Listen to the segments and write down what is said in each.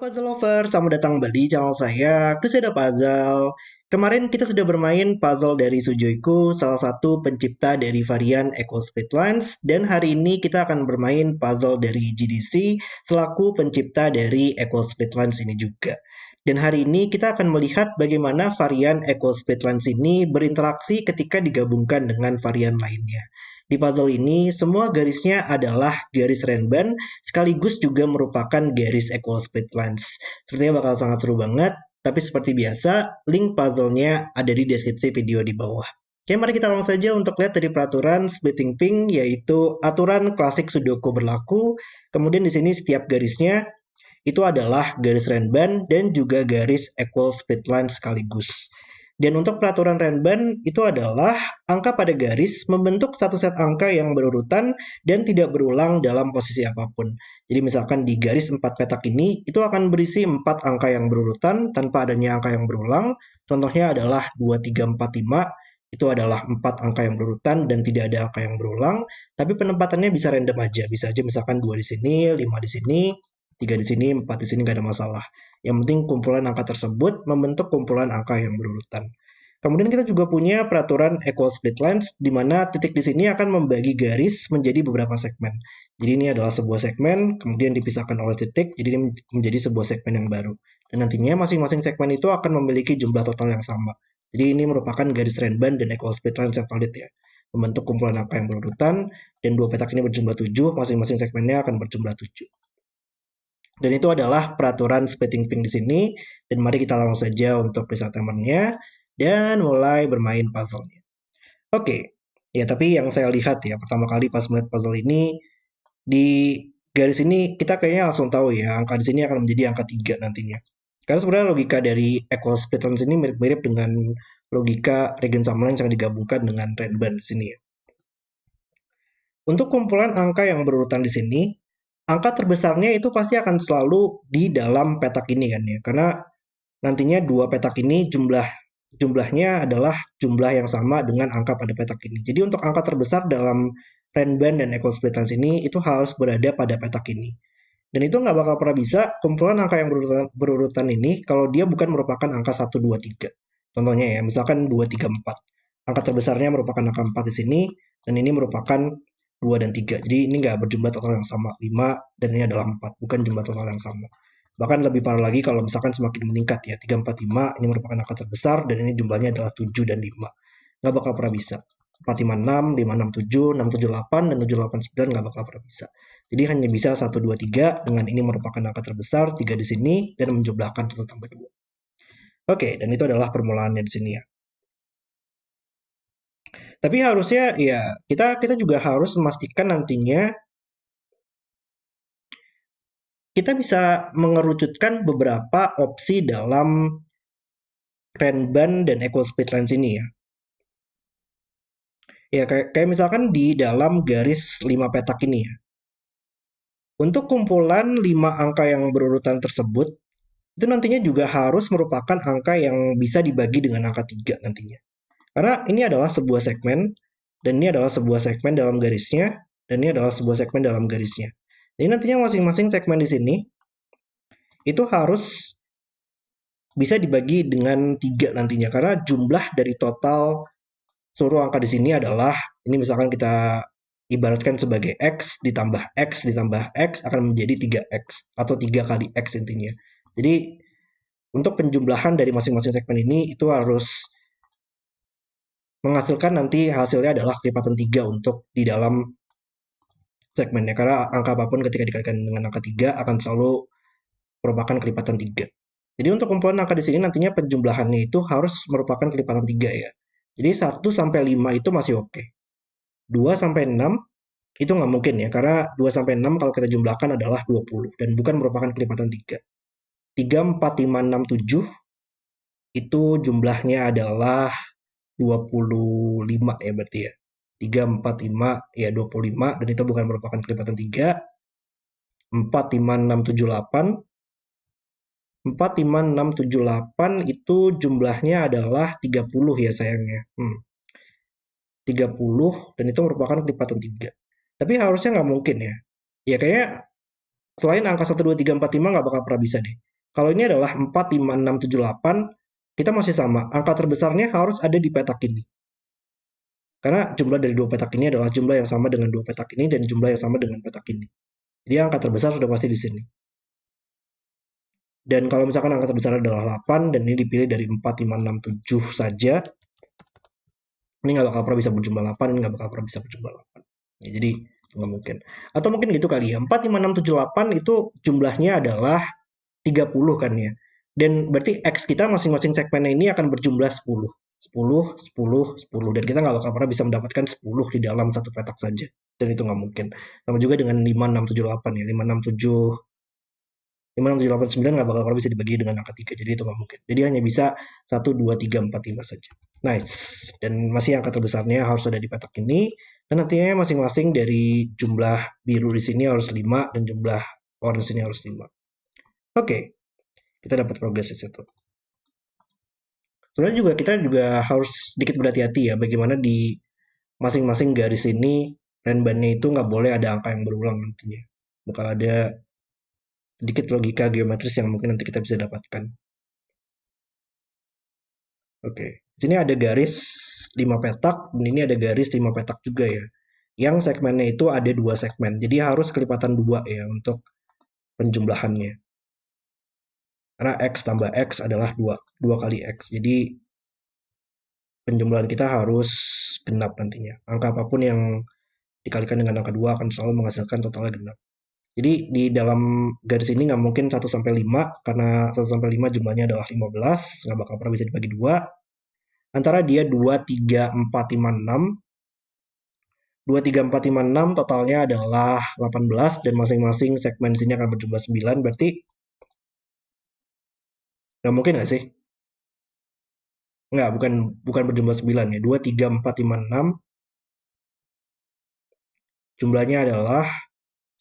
Puzzle Lover, selamat datang kembali di channel saya, Crusader Puzzle. Kemarin kita sudah bermain puzzle dari Sujoiku, salah satu pencipta dari varian Equal Splitlines, dan hari ini kita akan bermain puzzle dari GDC, selaku pencipta dari Equal Splitlines ini juga. Dan hari ini kita akan melihat bagaimana varian Equal Splitlines ini berinteraksi ketika digabungkan dengan varian lainnya. Di puzzle ini, semua garisnya adalah garis Renban, sekaligus juga merupakan garis equal split lines. Sepertinya bakal sangat seru banget, tapi seperti biasa, link puzzle-nya ada di deskripsi video di bawah. Oke, mari kita langsung saja untuk lihat dari peraturan splitting ping, yaitu aturan klasik Sudoku berlaku. Kemudian di sini setiap garisnya itu adalah garis Renban dan juga garis equal split line sekaligus. Dan untuk peraturan Renban itu adalah angka pada garis membentuk satu set angka yang berurutan dan tidak berulang dalam posisi apapun. Jadi misalkan di garis 4 petak ini itu akan berisi 4 angka yang berurutan tanpa adanya angka yang berulang. Contohnya adalah 2, 3, 4, 5. Itu adalah 4 angka yang berurutan dan tidak ada angka yang berulang. Tapi penempatannya bisa random aja. Bisa aja misalkan 2 di sini, 5 di sini, 3 di sini, 4 di sini, nggak ada masalah. Yang penting kumpulan angka tersebut membentuk kumpulan angka yang berurutan. Kemudian kita juga punya peraturan equal split lines, di mana titik di sini akan membagi garis menjadi beberapa segmen. Jadi ini adalah sebuah segmen, kemudian dipisahkan oleh titik, jadi ini menjadi sebuah segmen yang baru. Dan nantinya masing-masing segmen itu akan memiliki jumlah total yang sama. Jadi ini merupakan garis Renban dan equal split lines yang valid ya. Membentuk kumpulan angka yang berurutan, dan dua petak ini berjumlah 7, masing-masing segmennya akan berjumlah 7. Dan itu adalah peraturan splitting ping di sini. Dan mari kita langsung saja untuk preset timernya dan mulai bermain puzzle-nya. Oke, ya tapi yang saya lihat ya pertama kali pas melihat puzzle ini di garis ini kita kayaknya langsung tahu ya angka di sini akan menjadi angka 3 nantinya. Karena sebenarnya logika dari equal split lines ini mirip-mirip dengan logika Regensammelin yang digabungkan dengan Renban di sini ya. Untuk kumpulan angka yang berurutan di sini, angka terbesarnya itu pasti akan selalu di dalam petak ini kan ya. Karena nantinya dua petak ini jumlahnya adalah jumlah yang sama dengan angka pada petak ini. Jadi untuk angka terbesar dalam Renban dan equal split lines ini itu harus berada pada petak ini. Dan itu nggak bakal pernah bisa kumpulan angka yang berurutan ini kalau dia bukan merupakan angka 1, 2, 3. Contohnya ya, misalkan 2, 3, 4. Angka terbesarnya merupakan angka 4 di sini, dan ini merupakan 2 dan 3. Jadi ini nggak berjumlah total yang sama, 5 dan ini adalah 4, bukan jumlah total yang sama. Bahkan lebih parah lagi kalau misalkan semakin meningkat ya, 3, 4, 5 ini merupakan angka terbesar dan ini jumlahnya adalah 7 dan 5. Nggak bakal pernah bisa. 4, 5, 6, 5, 6, 7, 6, 7, 8, dan 7, 8, 9 nggak bakal pernah bisa. Jadi hanya bisa 1, 2, 3 dengan ini merupakan angka terbesar, 3 di sini, dan menjumlahkan 1 tambah 2. Oke, dan itu adalah permulaannya di sini ya. Tapi harusnya ya kita juga harus memastikan nantinya kita bisa mengerucutkan beberapa opsi dalam Renban dan equal split lines ini ya. Ya kayak misalkan di dalam garis 5 petak ini ya. Untuk kumpulan 5 angka yang berurutan tersebut, itu nantinya juga harus merupakan angka yang bisa dibagi dengan angka 3 nantinya. Karena ini adalah sebuah segmen, dan ini adalah sebuah segmen dalam garisnya, dan ini adalah sebuah segmen dalam garisnya. Jadi nantinya masing-masing segmen di sini, itu harus bisa dibagi dengan 3 nantinya. Karena jumlah dari total seluruh angka di sini adalah, ini misalkan kita ibaratkan sebagai X ditambah X ditambah X akan menjadi 3X atau 3 kali X intinya. Jadi untuk penjumlahan dari masing-masing segmen ini itu harus menghasilkan nanti hasilnya adalah kelipatan 3 untuk di dalam segmennya. Karena angka apapun ketika dikalikan dengan angka 3 akan selalu merupakan kelipatan 3. Jadi untuk kumpulan angka di sini nantinya penjumlahannya itu harus merupakan kelipatan 3 ya. Jadi 1 sampai 5 itu masih oke. 2 sampai 6 itu nggak mungkin ya, karena 2 sampai 6 kalau kita jumlahkan adalah 20 dan bukan merupakan kelipatan 3. 3, 4, 5, 6, 7 itu jumlahnya adalah 25 ya berarti ya. 3, 4, 5 ya 25 dan itu bukan merupakan kelipatan 3. 4, 5, 6, 7, 8. 4, 5, 6, 7, 8 itu jumlahnya adalah 30 ya sayangnya. 30 dan itu merupakan kelipatan 3. Tapi harusnya nggak mungkin ya. Ya kayaknya selain angka 1, 2, 3, 4, 5 nggak bakal pernah bisa deh. Kalau ini adalah 4, 5, 6, 7, 8, kita masih sama. Angka terbesarnya harus ada di petak ini. Karena jumlah dari dua petak ini adalah jumlah yang sama dengan dua petak ini dan jumlah yang sama dengan petak ini. Jadi angka terbesar sudah pasti di sini. Dan kalau misalkan angka terbesar adalah 8 dan ini dipilih dari 4, 5, 6, 7 saja, ini nggak bakal pernah bisa berjumlah 8, ini nggak bakal pernah bisa berjumlah 8. Ya, jadi nggak mungkin. Atau mungkin gitu kali ya, 4, 5, 6, 7, 8 itu jumlahnya adalah 30 kan ya. Dan berarti X kita masing-masing segmennya ini akan berjumlah 10. 10, 10, 10. Dan kita nggak bakal pernah bisa mendapatkan 10 di dalam satu petak saja. Dan itu nggak mungkin. Sama juga dengan 5, 6, 7, 8 ya. 5, 6, 7, 5, 6, 7, 8, 9 nggak bakal pernah bisa dibagi dengan angka 3. Jadi itu nggak mungkin. Jadi hanya bisa 1, 2, 3, 4, 5 saja. Nice. Dan masih angka terbesarnya harus ada di petak ini. Dan nantinya masing-masing dari jumlah biru di sini harus 5 dan jumlah orange di sini harus 5. Oke, kita dapat progres di situ. Sebenarnya juga kita juga harus sedikit berhati-hati ya bagaimana di masing-masing garis ini renbannya itu nggak boleh ada angka yang berulang nantinya. Bakal ada sedikit logika geometris yang mungkin nanti kita bisa dapatkan. Oke, di sini ada garis 5 petak dan ini ada garis 5 petak juga ya. Yang segmennya itu ada 2 segmen. Jadi harus kelipatan 2 ya untuk penjumlahannya. Karena X tambah X adalah 2 kali X. Jadi penjumlahan kita harus genap nantinya. Angka apapun yang dikalikan dengan angka 2 akan selalu menghasilkan totalnya genap. Jadi di dalam garis ini nggak mungkin 1 sampai 5 karena 1 sampai 5 jumlahnya adalah 15, nggak bakal pernah bisa dibagi 2. Antara dia 2, 3, 4, 5, 6. 2, 3, 4, 5, 6 totalnya adalah 18 dan masing-masing segmen sini akan berjumlah 9. Berarti nggak mungkin nggak sih? Nggak, bukan berjumlah 9 ya. 2, 3, 4, 5, 6 jumlahnya adalah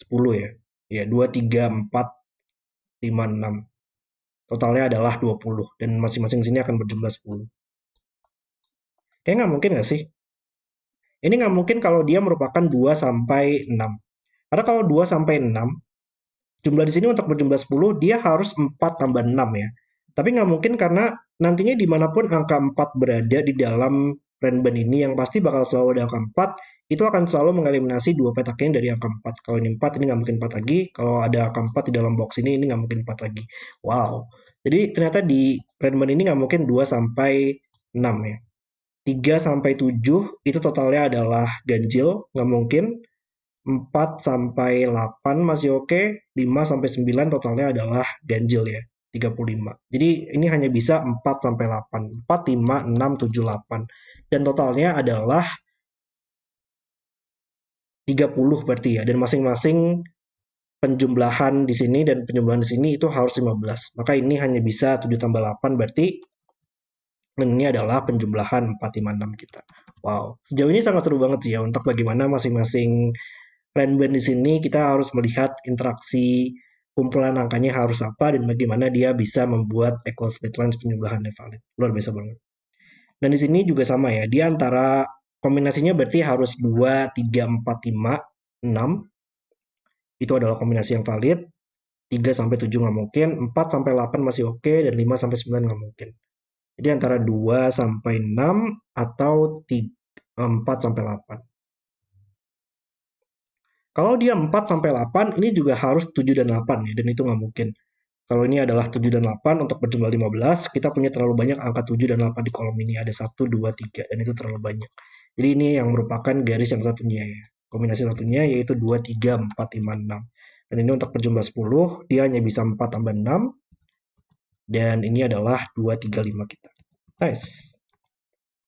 10 ya. Ya, 2, 3, 4, 5, 6. Totalnya adalah 20 dan masing-masing sini akan berjumlah 10. Kayaknya nggak mungkin nggak sih? Ini nggak mungkin kalau dia merupakan 2 sampai 6. Karena kalau 2 sampai 6, jumlah di sini untuk berjumlah 10, dia harus 4 tambah 6 ya. Tapi nggak mungkin karena nantinya dimanapun angka 4 berada di dalam renban ini, yang pasti bakal selalu ada angka 4, itu akan selalu mengeliminasi dua petaknya dari angka 4. Kalau ini 4, ini nggak mungkin 4 lagi. Kalau ada angka 4 di dalam box ini nggak mungkin 4 lagi. Wow. Jadi ternyata di renban ini nggak mungkin 2 sampai 6 ya. 3 sampai 7 itu totalnya adalah ganjil, nggak mungkin. 4 sampai 8 masih oke, 5 sampai 9 totalnya adalah ganjil ya, 35. Jadi ini hanya bisa 4 sampai 8. 4, 5, 6, 7, 8. Dan totalnya adalah 30 berarti ya. Dan masing-masing penjumlahan di sini dan penjumlahan di sini itu harus 15. Maka ini hanya bisa 7 tambah 8 berarti dan ini adalah penjumlahan 4, 5, 6 kita. Wow, sejauh ini sangat seru banget sih ya untuk bagaimana masing-masing Renban di sini kita harus melihat interaksi kumpulan angkanya harus apa dan bagaimana dia bisa membuat equal split lines penjumlahannya valid. Luar biasa banget. Dan di sini juga sama ya, dia antara kombinasinya berarti harus 2, 3, 4, 5, 6. Itu adalah kombinasi yang valid. 3 sampai 7 nggak mungkin, 4 sampai 8 masih oke, dan 5 sampai 9 nggak mungkin. Jadi antara 2 sampai 6 atau 3, 4 sampai 8. Kalau dia 4 sampai 8, ini juga harus 7 dan 8 ya, dan itu nggak mungkin. Kalau ini adalah 7 dan 8 untuk berjumlah 15, kita punya terlalu banyak angka 7 dan 8 di kolom ini. Ada 1, 2, 3, dan itu terlalu banyak. Jadi ini yang merupakan garis yang satunya ya. Kombinasi satunya yaitu 2, 3, 4, 5, 6. Dan ini untuk berjumlah 10, dia hanya bisa 4 tambah 6. Dan ini adalah 2, 3, 5 kita. Nice.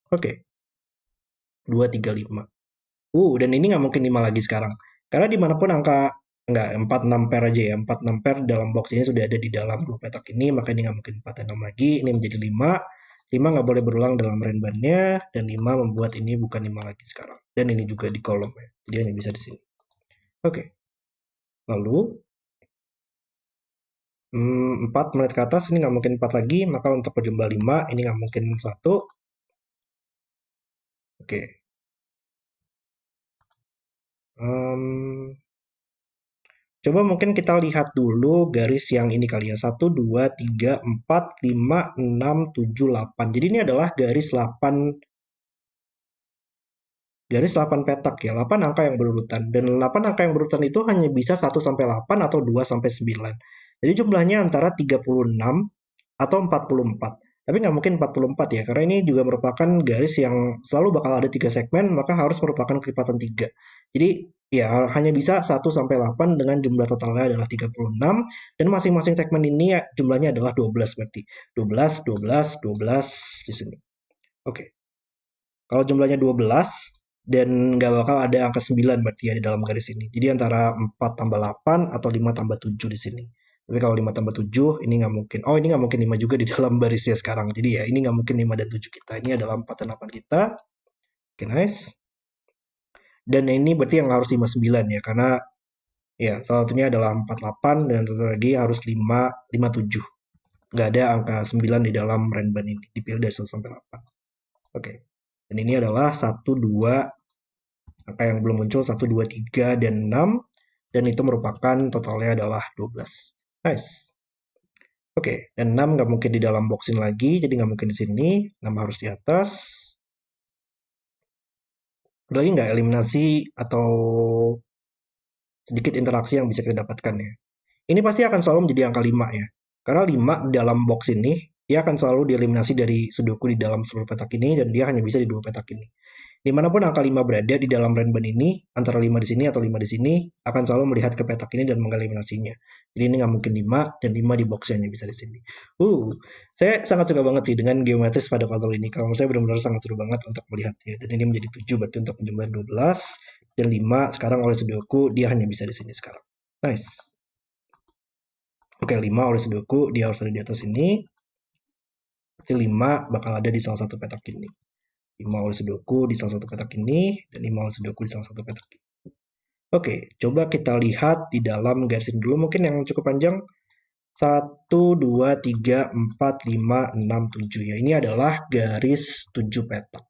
Oke. 2, 3, 5. Dan ini nggak mungkin 5 lagi sekarang. Karena dimanapun angka nggak 4 6 pair aja ya. 4 6 pair dalam box ini sudah ada di dalam dua petak ini, maka ini nggak mungkin 4 dan 6 lagi. Ini menjadi 5. 5 nggak boleh berulang dalam renbannya, dan 5 membuat ini bukan 5 lagi sekarang. Dan ini juga di kolom ya. Jadi hanya bisa di sini. Oke. Lalu 4 menit ke atas ini nggak mungkin 4 lagi, maka untuk berjumlah 5 ini nggak mungkin 1. Oke. Coba mungkin kita lihat dulu garis yang ini kali ya. 1, 2, 3, 4, 5, 6, 7, 8. Jadi ini adalah garis 8 petak ya. 8 angka yang berurutan. Dan 8 angka yang berurutan itu hanya bisa 1 sampai 8 atau 2 sampai 9. Jadi jumlahnya antara 36 atau 44. Tapi nggak mungkin 44 ya, karena ini juga merupakan garis yang selalu bakal ada 3 segmen, maka harus merupakan kelipatan 3. Jadi ya hanya bisa 1 sampai 8 dengan jumlah totalnya adalah 36, dan masing-masing segmen ini ya, jumlahnya adalah 12 berarti. 12, 12, 12 di sini. Oke. Kalau jumlahnya 12 dan nggak bakal ada angka 9 berarti ya di dalam garis ini. Jadi antara 4 tambah 8 atau 5 tambah 7 di sini. Tapi kalau 5 tambah 7 ini nggak mungkin. Oh, ini nggak mungkin 5 juga di dalam barisnya sekarang. Jadi ya ini nggak mungkin 5 dan 7 kita. Ini adalah 4 dan 8 kita. Oke, nice. Dan ini berarti yang harus 59 ya. Karena ya salah satunya adalah 48 dan satu lagi harus 57. Nggak ada angka 9 di dalam Renban ini. Dipilih dari 1 sampai 8. Oke. Dan ini adalah 1, 2, angka yang belum muncul 1, 2, 3, dan 6. Dan itu merupakan totalnya adalah 12. Nice. Oke, dan 6 nggak mungkin di dalam boxin lagi, jadi nggak mungkin di sini. 6 harus di atas. Ada lagi nggak eliminasi atau sedikit interaksi yang bisa kita dapatkan ya? Ini pasti akan selalu menjadi angka 5 ya. Karena 5 dalam box ini, dia akan selalu dieliminasi dari sudoku di dalam seluruh petak ini, dan dia hanya bisa di 2 petak ini. Dimanapun angka 5 berada di dalam Renban ini, antara 5 di sini atau 5 di sini, akan selalu melihat ke petak ini dan mengeliminasinya. Jadi ini nggak mungkin 5, dan 5 di box hanya bisa di sini. Saya sangat suka banget sih dengan geometris pada puzzle ini. Kalau saya benar-benar sangat seru banget untuk melihatnya. Dan ini menjadi 7 berarti untuk penjumlahan 12, dan 5 sekarang oleh Sudoku, dia hanya bisa di sini sekarang. Nice. Oke, 5 oleh Sudoku, dia harus ada di atas ini. Berarti 5 bakal ada di salah satu petak ini. 5 oleh Sudoku di salah satu petak ini, dan 5 oleh Sudoku di salah satu petak ini. Oke, coba kita lihat di dalam garis ini dulu mungkin yang cukup panjang. 1, 2, 3, 4, 5, 6, 7 ya. Ini adalah garis 7 petak.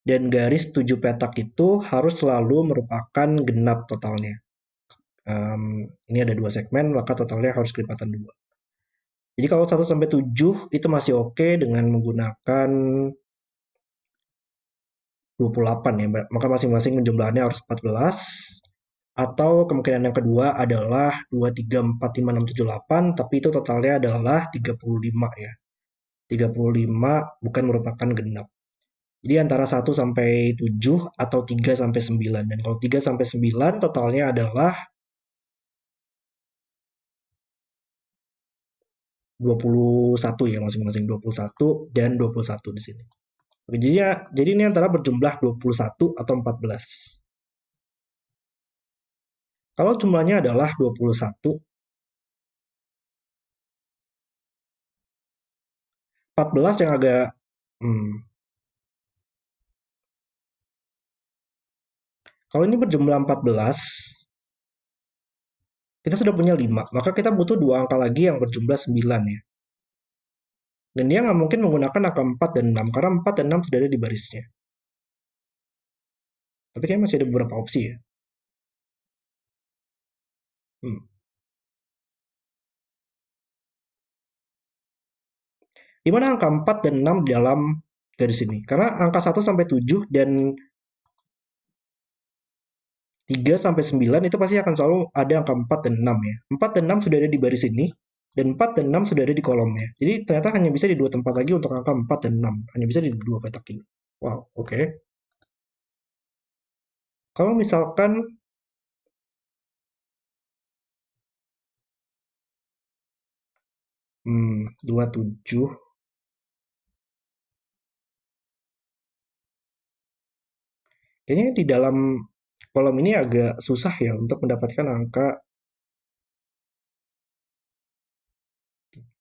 Dan garis 7 petak itu harus selalu merupakan genap totalnya. Ini ada 2 segmen, maka totalnya harus kelipatan 2. Jadi kalau 1 sampai 7 itu masih oke dengan menggunakan 28 ya, maka masing-masing jumlahnya harus 14. Atau kemungkinan yang kedua adalah 2, 3, 4, 5, 6, 7, 8, tapi itu totalnya adalah 35 ya. 35 bukan merupakan genap. Jadi antara 1 sampai 7 atau 3 sampai 9. Dan kalau 3 sampai 9 totalnya adalah 21 ya, masing-masing 21 dan 21 di sini. Oke, jadi ini antara berjumlah 21 atau 14. Kalau jumlahnya adalah 21, 14 yang agak kalau ini berjumlah 14, kita sudah punya 5, maka kita butuh 2 angka lagi yang berjumlah 9 ya. Dan dia nggak mungkin menggunakan angka 4 dan 6, karena 4 dan 6 sudah ada di barisnya. Tapi kayaknya masih ada beberapa opsi ya. Di mana angka 4 dan 6 di dalam garis ini? Karena angka 1 sampai 7 dan 3 sampai 9 itu pasti akan selalu ada angka 4 dan 6 ya. 4 dan 6 sudah ada di baris ini, dan 4 dan 6 sudah ada di kolomnya. Jadi ternyata hanya bisa di 2 tempat lagi untuk angka 4 dan 6. Hanya bisa di 2 petak ini. Wow, oke. Kalau misalkan 27, kayaknya di dalam kolom ini agak susah ya untuk mendapatkan angka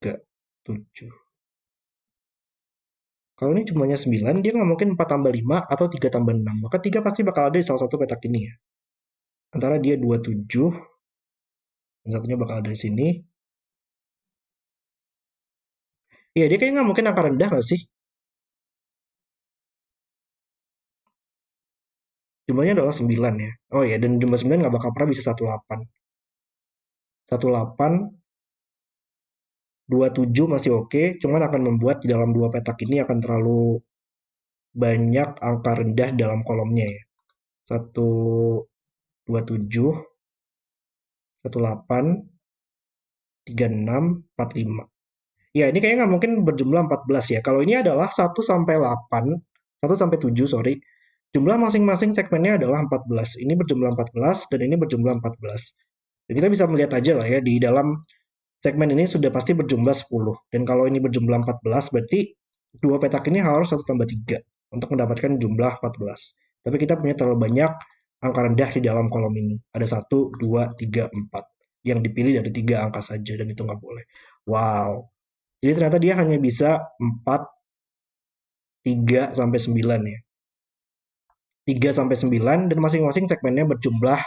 37. Kalau ini jumlahnya 9, dia nggak mungkin 4 tambah 5 atau 3 tambah 6. Maka 3 pasti bakal ada di salah satu petak ini ya. Antara dia 27, dan satunya bakal ada di sini. Iya, dia kayaknya nggak mungkin angka rendah nggak sih? Jumlahnya adalah 9 ya. Oh ya, dan jumlah 9 nggak bakal pernah bisa 18. 18, 27 masih oke, cuman akan membuat di dalam dua petak ini akan terlalu banyak angka rendah dalam kolomnya ya. 127, 18, 36, 45. Ya, ini kayaknya nggak mungkin berjumlah 14 ya. Kalau ini adalah 1 sampai 8, 1 sampai 7, sorry. Jumlah masing-masing segmennya adalah 14. Ini berjumlah 14 dan ini berjumlah 14. Dan kita bisa melihat aja lah ya, di dalam segmen ini sudah pasti berjumlah 10. Dan kalau ini berjumlah 14, berarti dua petak ini harus 1 tambah 3 untuk mendapatkan jumlah 14. Tapi kita punya terlalu banyak angka rendah di dalam kolom ini. Ada 1, 2, 3, 4. Yang dipilih dari 3 angka saja dan itu nggak boleh. Wow. Jadi ternyata dia hanya bisa 4, 3, sampai 9 ya. 3 sampai 9 dan masing-masing segmennya berjumlah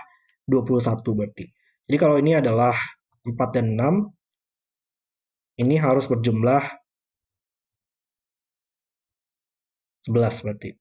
21 berarti. Jadi kalau ini adalah 4 dan 6, ini harus berjumlah 11 berarti.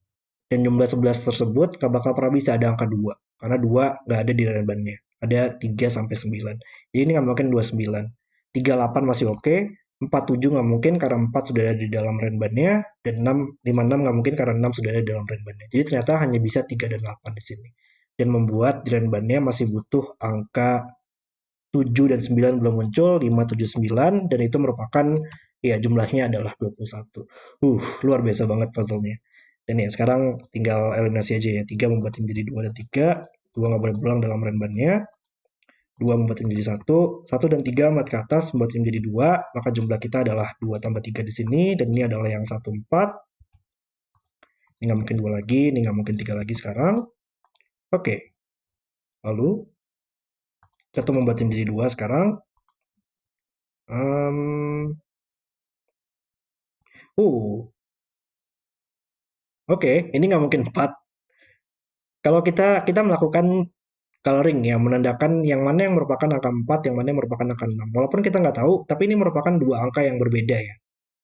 Dan jumlah 11 tersebut gak bakal pernah bisa ada angka 2. Karena 2 gak ada di renbannya. Ada 3 sampai 9. Jadi ini gak mungkin 29. 38 masih oke. 47 nggak mungkin karena 4 sudah ada di dalam renbannya. Dan 6, 56 nggak mungkin karena 6 sudah ada di dalam renbannya. Jadi ternyata hanya bisa 3 dan 8 di sini. Dan membuat di renbannya masih butuh angka 7 dan 9 belum muncul, 5, 7, 9. Dan itu merupakan, ya jumlahnya adalah 21. Luar biasa banget puzzle-nya. Dan ya sekarang tinggal eliminasi aja ya. 3 membuat tim jadi 2 dan 3. 2 nggak boleh berulang dalam renbannya. 2 membuat tim jadi 1. 1 dan 3 empat ke atas membuat tim jadi 2. Maka jumlah kita adalah 2 tambah 3 di sini. Dan ini adalah yang 1, 4. Ini nggak mungkin 2 lagi. Ini nggak mungkin 3 lagi sekarang. Oke. Lalu, kita membuat tim jadi 2 sekarang. Um, Oke, ini nggak mungkin 4. Kalau kita melakukan coloring ya, menandakan yang mana yang merupakan angka 4, yang mana yang merupakan angka 6. Walaupun kita nggak tahu, tapi ini merupakan dua angka yang berbeda ya.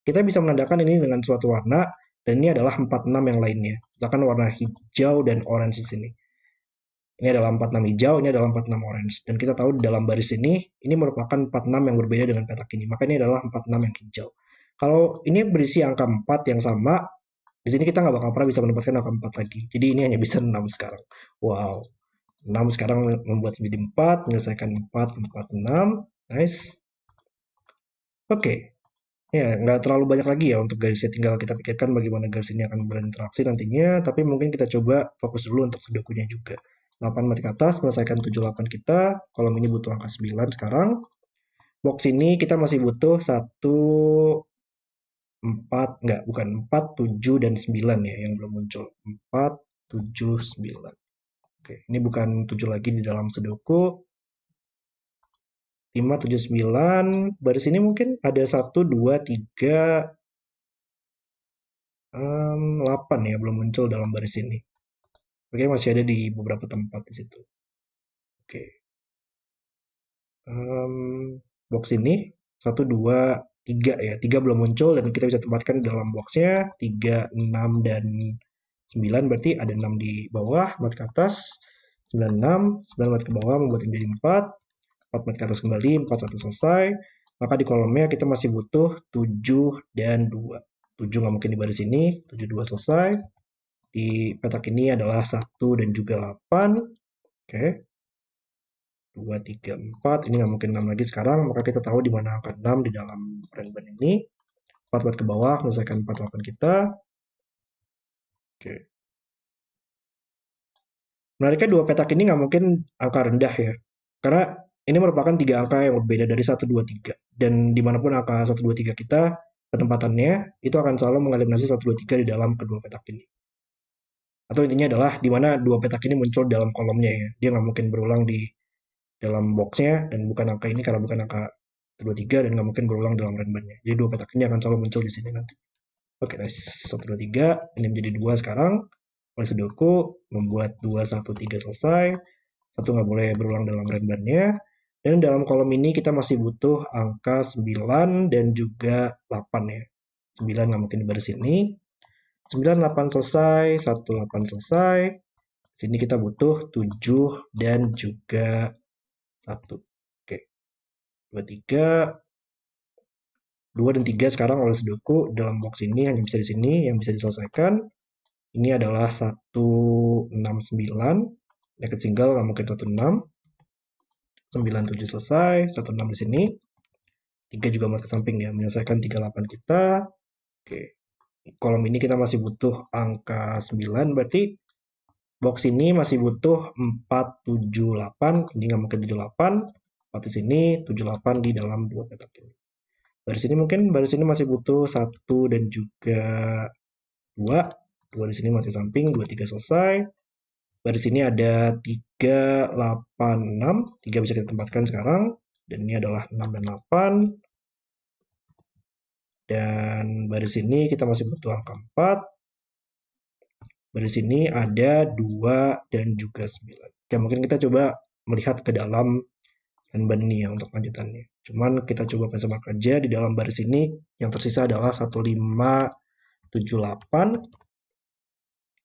Kita bisa menandakan ini dengan suatu warna, dan ini adalah 46 yang lainnya. Misalkan warna hijau dan orange di sini. Ini adalah 46 hijau, ini adalah 46 orange. Dan kita tahu di dalam baris ini merupakan 46 yang berbeda dengan petak ini. Maka ini adalah 46 yang hijau. Kalau ini berisi angka 4 yang sama, di sini kita nggak bakal pernah bisa mendapatkan angka 4 lagi. Jadi ini hanya bisa 6 sekarang. Wow. 6 sekarang membuat menjadi 4, menyelesaikan 4, 4, 6. Nice. Oke. Ya, nggak terlalu banyak lagi ya untuk garisnya. Tinggal kita pikirkan bagaimana garis ini akan berinteraksi nantinya. Tapi mungkin kita coba fokus dulu untuk sudokunya juga. 8 mati ke atas, menyelesaikan 7, 8 kita. Kolom ini butuh angka 9 sekarang. Box ini kita masih butuh 1, 4, enggak, bukan 4, 7, dan 9 ya yang belum muncul. 4, 7, 9. Oke, ini bukan 7 lagi di dalam sudoku. 5, 7, 9. Baris ini mungkin ada 1, 2, 3, 8 ya, belum muncul dalam baris ini. Oke, masih ada di beberapa tempat di situ. Oke. Box ini 1, 2, 3 ya. 3 belum muncul dan kita bisa tempatkan di dalam boxnya. 3, 6, dan 9. Berarti ada 6 di bawah, 4 ke atas. 9, 6. 9 4 ke bawah membuat menjadi 4. 4 ke atas kembali, 4, 1 selesai. Maka di kolomnya kita masih butuh 7 dan 2. 7 nggak mungkin di baris ini, 7, 2 selesai. Di petak ini adalah 1 dan juga 8. Oke. 2, 3, 4. Ini nggak mungkin 6 lagi sekarang, maka kita tahu di mana angka 6 di dalam renban ini. 4 buat ke bawah, menyelesaikan 4, 8 kita. Oke. Menariknya dua petak ini nggak mungkin angka rendah ya. Karena ini merupakan 3 angka yang berbeda dari 1, 2, 3. Dan dimanapun angka 1, 2, 3 kita, penempatannya itu akan selalu mengeliminasi 1, 2, 3 di dalam kedua petak ini. Atau intinya adalah di mana dua petak ini muncul dalam kolomnya ya. Dia nggak mungkin berulang di dalam boxnya dan bukan angka ini karena bukan angka 2, 3 dan nggak mungkin berulang dalam renbannya. Jadi dua petak ini akan selalu muncul di sini nanti. Oke, nice. 1, 2, 3. Ini menjadi 2 sekarang. Oleh sudoku, membuat 2, 1, 3 selesai. 1 nggak boleh berulang dalam renbannya. Dan dalam kolom ini kita masih butuh angka 9 dan juga 8 ya. 9 nggak mungkin di baris ini. 9, 8 selesai. 1, 8 selesai. Sini kita butuh 7 dan juga 1. Oke. 3, 2 dan 3 sekarang oleh Sudoku dalam box ini hanya bisa di sini yang bisa diselesaikan. Ini adalah 169, naked single nggak mungkin 16, 97 selesai, 16 di sini, 3 juga masuk ke samping ya, menyelesaikan 38 kita. Oke, kolom ini kita masih butuh angka 9, berarti box ini masih butuh 478, ini nggak mungkin 78, 4 di sini, 78 di dalam dua petak ini. Baris ini mungkin, baris ini masih butuh 1 dan juga 2, 2 di sini masih samping, 2, 3 selesai. Baris ini ada 3, 8, 6, 3 bisa kita tempatkan sekarang, dan ini adalah 6 dan 8. Dan baris ini kita masih butuh angka 4. Baris ini ada 2 dan juga 9. Oke, mungkin kita coba melihat ke dalam Renban ini ya untuk lanjutannya. Cuman kita coba benchmark aja di dalam baris ini yang tersisa adalah 1578.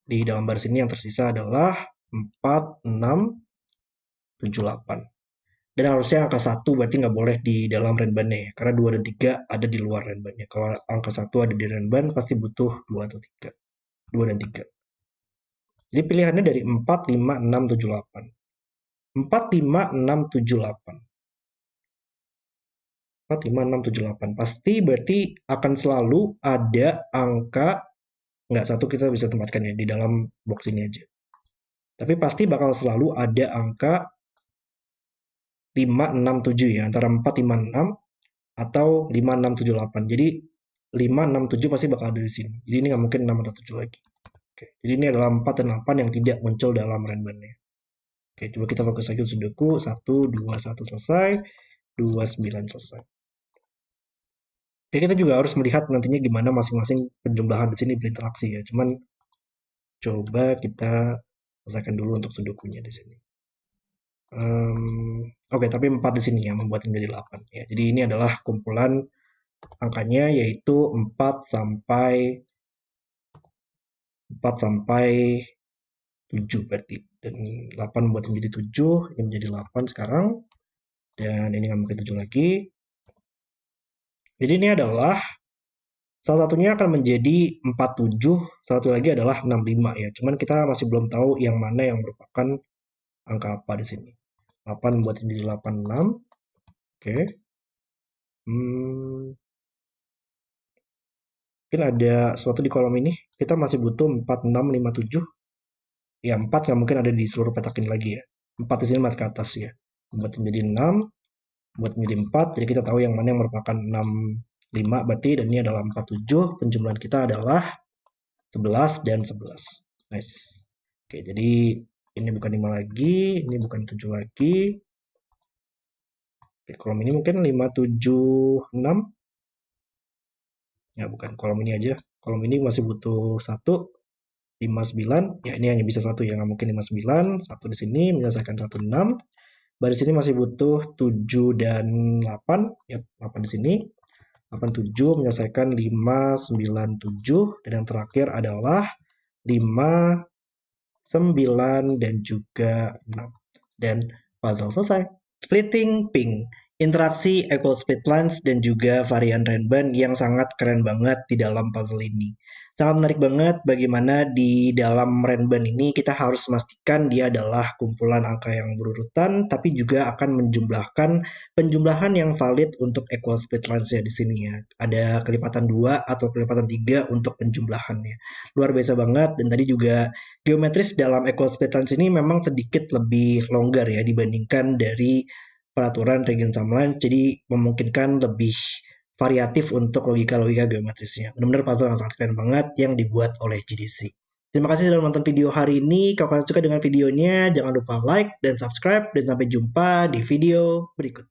Di dalam baris ini yang tersisa adalah 4678. Dan harusnya angka 1 berarti nggak boleh di dalam Renbannya ya, karena 2 dan 3 ada di luar Renbannya. Kalau angka 1 ada di Renban pasti butuh 2 atau 3. 2 dan 3. Jadi pilihannya dari 4, 5, 6, 7, 8. 4, 5, 6, 7, 8. 4, 5, 6, 7, 8. Pasti berarti akan selalu ada angka, nggak satu kita bisa tempatkan ya di dalam box ini aja. Tapi pasti bakal selalu ada angka 5, 6, 7 ya, antara 4, 5, 6 atau 5, 6, 7, 8. Jadi 5, 6, 7 pasti bakal ada di sini. Jadi ini nggak mungkin 6 atau 7 lagi. Oke, jadi ini adalah 4 dan 8 yang tidak muncul dalam Renbannya. Oke, coba kita fokus lagi ke Sudoku. 1, 2, 1 selesai. 2, 9 selesai. Oke, kita juga harus melihat nantinya gimana masing-masing penjumlahan di sini berinteraksi ya. Cuman coba kita selesaikan dulu untuk Sudokunya di sini. Oke, tapi 4 di sini yang membuat menjadi 8 ya. Jadi ini adalah kumpulan angkanya yaitu 4 sampai 7 berarti. Dan 8 membuat menjadi 7, ini menjadi 8 sekarang. Dan ini nggak mungkin 7 lagi. Jadi ini adalah salah satunya akan menjadi 47, salah satu lagi adalah 65 ya. Cuman kita masih belum tahu yang mana yang merupakan angka apa di sini. 8 membuat menjadi 86. Oke. Mungkin ada sesuatu di kolom ini. Kita masih butuh 4, 6, 5, 7. Ya, 4 nggak mungkin ada di seluruh petak ini lagi ya. 4 di sini ke atas ya. Membuat menjadi 6, membuat menjadi 4. Jadi kita tahu yang mana yang merupakan 6, 5 berarti. Dan ini adalah 4, 7. Penjumlahan kita adalah 11 dan 11. Nice. Oke, jadi ini bukan 5 lagi. Ini bukan 7 lagi. Oke, kolom ini mungkin 5, 7, 6. Ya, bukan. Kolom ini aja. Kolom ini masih butuh 1. 5, 9. Ya, ini hanya bisa 1 ya. Nggak mungkin 5, 9. 1 di sini menyelesaikan 1, 6. Baris ini masih butuh 7 dan 8. Ya, 8 di sini. 8, 7 menyelesaikan 5, 9, 7. Dan yang terakhir adalah 5, 9, dan juga 6. Dan puzzle selesai. Splitting pink. Interaksi equal split lines dan juga varian Renban yang sangat keren banget di dalam puzzle ini. Sangat menarik banget bagaimana di dalam Renban ini kita harus memastikan dia adalah kumpulan angka yang berurutan, tapi juga akan menjumlahkan penjumlahan yang valid untuk equal split lines ya di sini ya. Ada kelipatan 2 atau kelipatan 3 untuk penjumlahannya. Luar biasa banget, dan tadi juga geometris dalam equal split lines ini memang sedikit lebih longgar ya dibandingkan dari peraturan Regen Samline, jadi memungkinkan lebih variatif untuk logika-logika geometrisnya. Benar-benar puzzle yang sangat keren banget yang dibuat oleh GDC. Terima kasih sudah menonton video hari ini. Kalau kalian suka dengan videonya, jangan lupa like dan subscribe, dan sampai jumpa di video berikutnya.